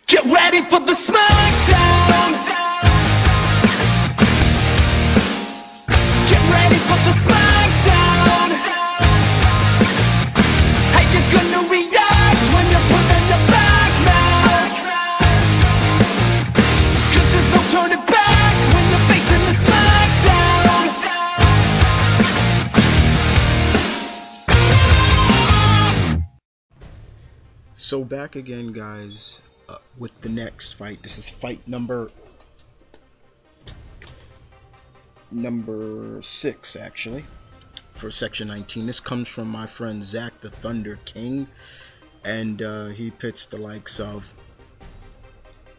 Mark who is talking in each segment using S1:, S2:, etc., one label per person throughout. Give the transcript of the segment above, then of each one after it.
S1: Get ready for the smackdown. Get ready for the smackdown. How you gonna react when you're put in the back now? 'Cause there's no turning back when you're facing the smackdown.
S2: So back again, guys, with the next fight. This is fight number 6, actually, for section 19. This comes from my friend ZackTheThunderKing, and he pits the likes of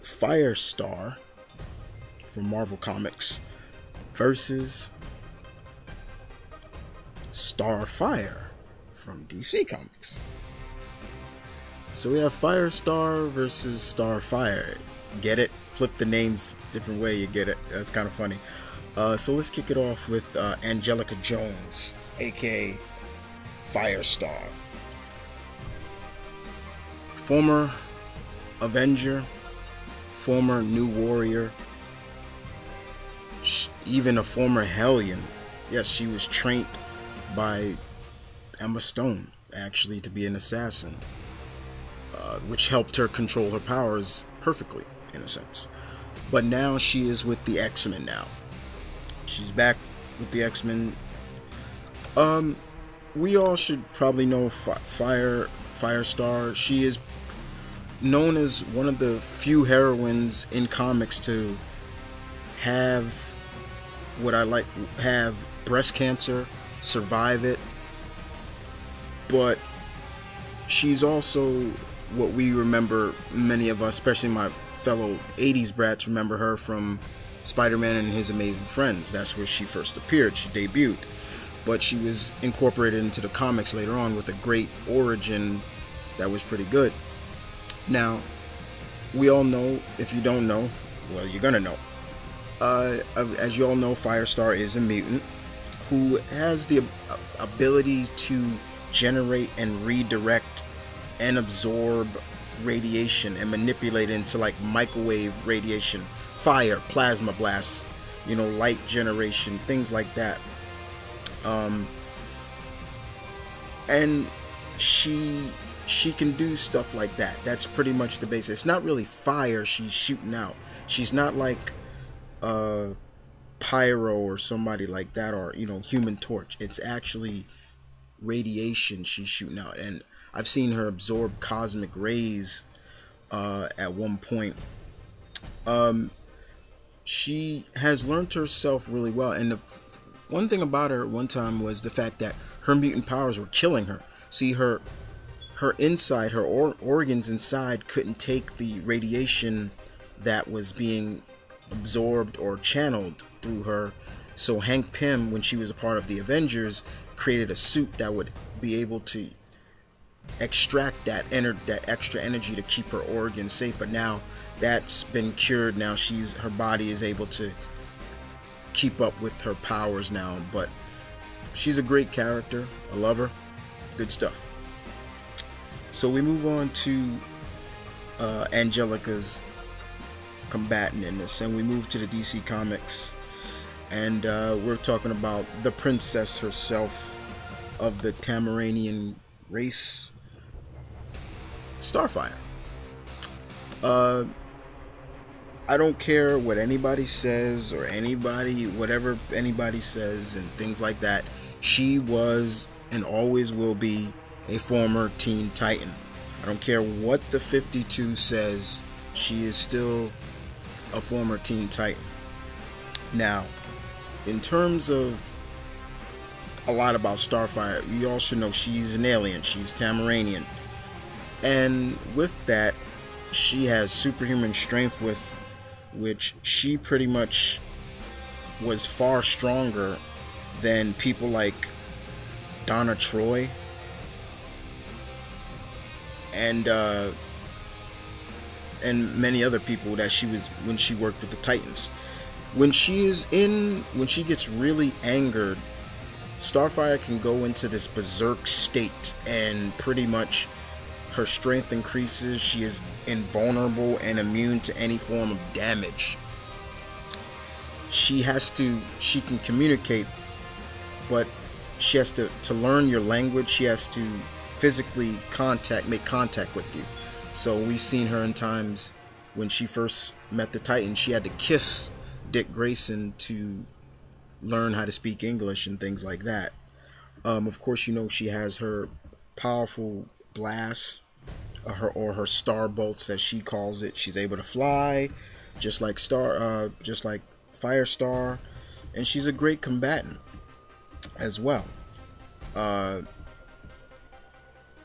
S2: Firestar from Marvel Comics versus Starfire from DC Comics. So we have Firestar versus Starfire. Get it? Flip the names different way, you get it. That's kind of funny. So let's kick it off with Angelica Jones, aka Firestar. Former Avenger, former New Warrior, even a former Hellion. Yes, she was trained by Emma Stone, actually, to be an assassin. Which helped her control her powers perfectly, in a sense. But now she is with the X-Men now. She's back with the X-Men. We all should probably know Firestar. She is known as one of the few heroines in comics to have have breast cancer, survive it. But she's also what we remember, many of us, especially my fellow 80s brats, remember her from Spider-Man and His Amazing Friends. That's where she first appeared. She debuted. But she was incorporated into the comics later on with a great origin that was pretty good. Now, we all know, if you don't know, well, you're gonna know. As you all know, Firestar is a mutant who has the ability to generate and redirect and absorb radiation and manipulate it into like microwave radiation, fire, plasma blasts, you know, light generation, things like that. And she can do stuff like that. That's pretty much the basis. It's not really fire she's shooting out. She's not like Pyro or somebody like that, or, you know, Human Torch. It's actually radiation she's shooting out, and I've seen her absorb cosmic rays at one point. She has learned herself really well, and the one thing about her at one time was the fact that her mutant powers were killing her. See, her inside, her organs inside couldn't take the radiation that was being absorbed or channeled through her. So Hank Pym, when she was a part of the Avengers, created a suit that would be able to extract that extra energy to keep her organs safe. But now that's been cured. Now her body is able to keep up with her powers now. But she's a great character. I love her. Good stuff. So we move on to Angelica's combatant in this, and we move to the DC Comics, and we're talking about the princess herself of the Tamaranian race, Starfire. I don't care what anybody says, or whatever anybody says and things like that. She was and always will be a former Teen Titan. I don't care what the 52 says, she is still a former Teen Titan. Now, in terms of a lot about Starfire, you all should know she's an alien. She's Tamaranian, and with that, she has superhuman strength, with which she pretty much was far stronger than people like Donna Troy and many other people that she was when she worked with the Titans. When she gets really angered, Starfire can go into this berserk state, and pretty much Her strength increases. She is invulnerable and immune to any form of damage. She can communicate, but she has to learn your language. She has to physically make contact with you. So we've seen her in times when she first met the Titan, she had to kiss Dick Grayson to learn how to speak English and things like that. Of course, you know, she has her powerful blasts, her star bolts as she calls it. She's able to fly, just like Firestar, and she's a great combatant as well.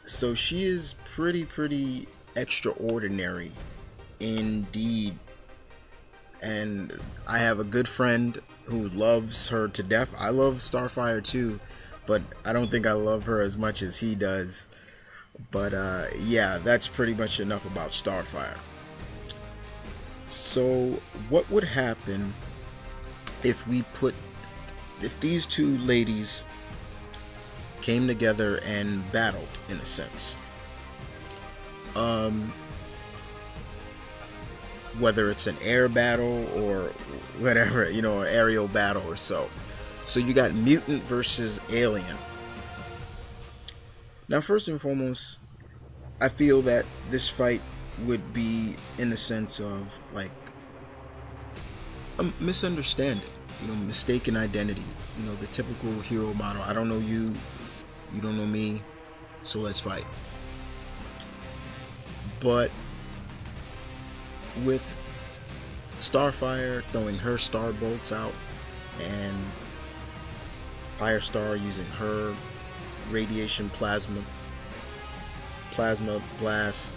S2: So she is pretty extraordinary indeed. And I have a good friend who loves her to death. I love Starfire too, but I don't think I love her as much as he does. But yeah, that's pretty much enough about Starfire. So what would happen if these two ladies came together and battled, in a sense? Whether it's an air battle or whatever, you know, an aerial battle or so. So you got mutant versus alien. Now, first and foremost, I feel that this fight would be in the sense of like a misunderstanding, you know, mistaken identity, you know, the typical hero model. I don't know you, you don't know me, so let's fight. But with Starfire throwing her star bolts out and Firestar using her radiation plasma blast,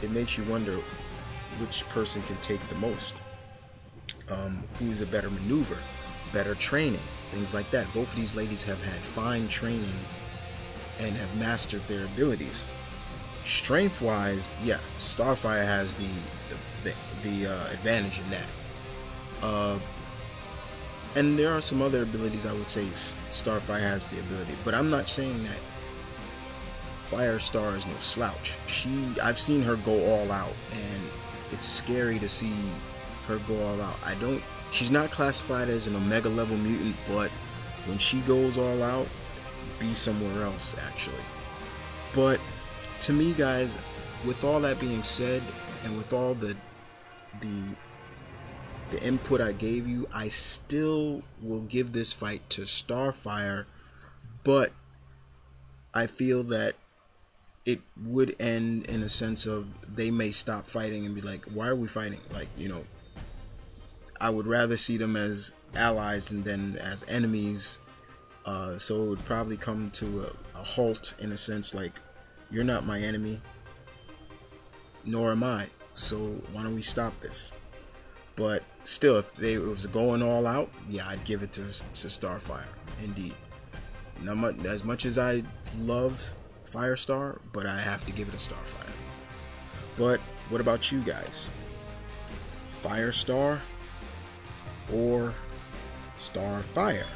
S2: it makes you wonder which person can take the most. Who's a better maneuver, better training, things like that. Both of these ladies have had fine training and have mastered their abilities. Strength wise, yeah, Starfire has the advantage in that. And there are some other abilities I would say Starfire has the ability, but I'm not saying that Firestar is no slouch. I've seen her go all out, and it's scary to see her go all out. She's not classified as an Omega level mutant, but when she goes all out, be somewhere else actually. But to me, guys, with all that being said, and with all the input I gave you, I still will give this fight to Starfire, but I feel that it would end in a sense of they may stop fighting and be like, why are we fighting? Like, you know, I would rather see them as allies than as enemies. So it would probably come to a halt in a sense, like, you're not my enemy, nor am I, so why don't we stop this? But still, if it was going all out, yeah, I'd give it to Starfire, indeed. Not as much as I love Firestar, but I have to give it to Starfire. But what about you guys? Firestar or Starfire?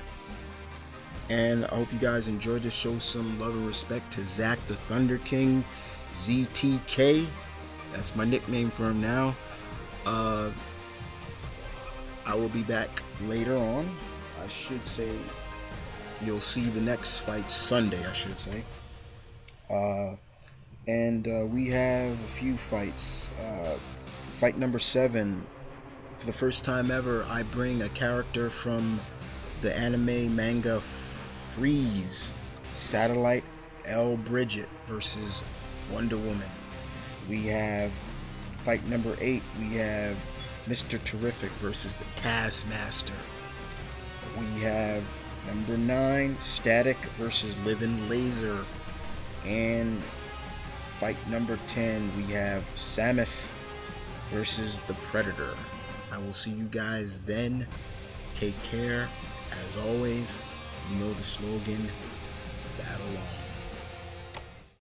S2: And I hope you guys enjoyed this. Show some love and respect to ZackTheThunderKing, ZTK. That's my nickname for him now. I will be back later on. I should say you'll see the next fight Sunday, I should say. And we have a few fights. Fight number 7. For the first time ever, I bring a character from the anime manga Freeze. Satellite L. Bridget versus Wonder Woman. We have fight number 8. We have Mr. Terrific versus the Taskmaster. We have number 9, Static versus Living Laser. And fight number 10, we have Samus versus the Predator. I will see you guys then. Take care. As always, you know the slogan, battle on.